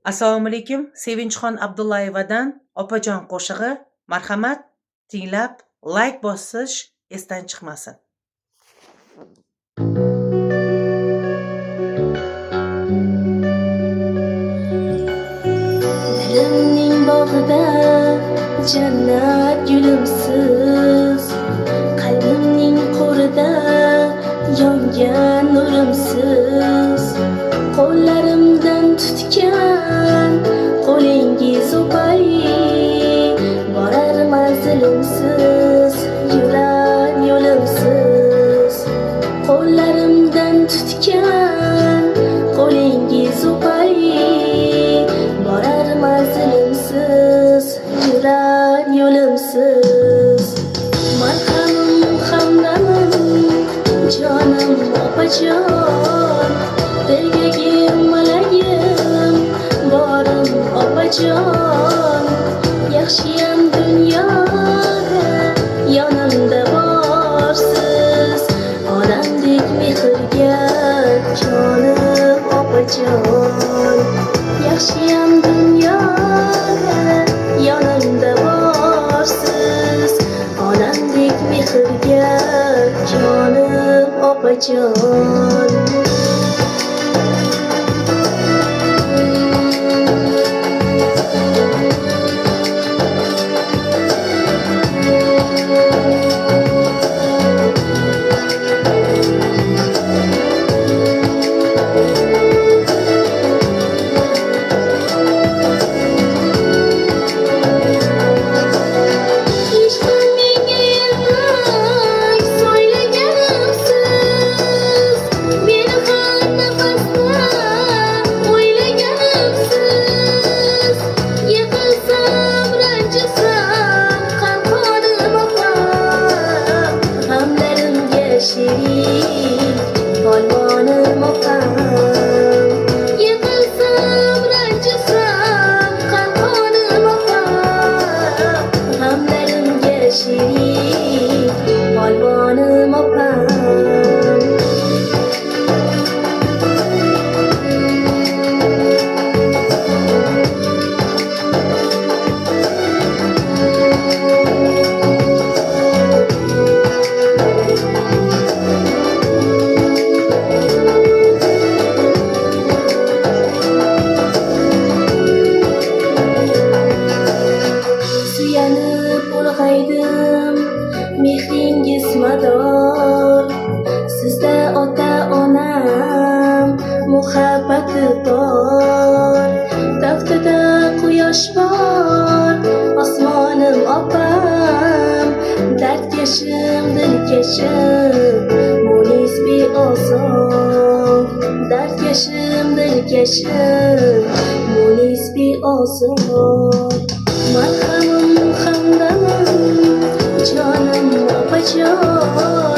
Assalomu alaykum. Sevinchxon Abdullayevadan opajon qo'shig'i. Marhamat, tinglab, like bosish esdan chiqmasin. Dilimning bog'ida jannat gulimsiz, qalbimning qo'rida yongan nurimsiz, qo'llarimdan tutgan qo'lingiz o'pay, borar manzilimsiz, yurar yo'limsiz, qo'llarimdan tutgan qo'lingiz o'pay, borar manzilimsiz, yurar yo'limsiz. Marhamim, hamdamim, jonim opajon, dilgagim, malagim, borim opajon. Yaxshiyam dunyoda yonimda borsiz, onamdek mehrga jonim opajon. Yaxshiyam dunyoda yonimda borsiz, onamdek mehrga jonim opajon. Polvonim opam, yiqilsam ranjisam, qalqonim opam, g'amlarimga sherik, polvonim opam. Ulg'aydim, mehringiz mador, sizda ota-onam muhabbati bor. Taftada quyosh bor, osmonim opam, dardkashim, dilkashim, munis beozor. Dardkashim, dilkashim, munis beozor. Marhamim, hamdamim, jonim opajon.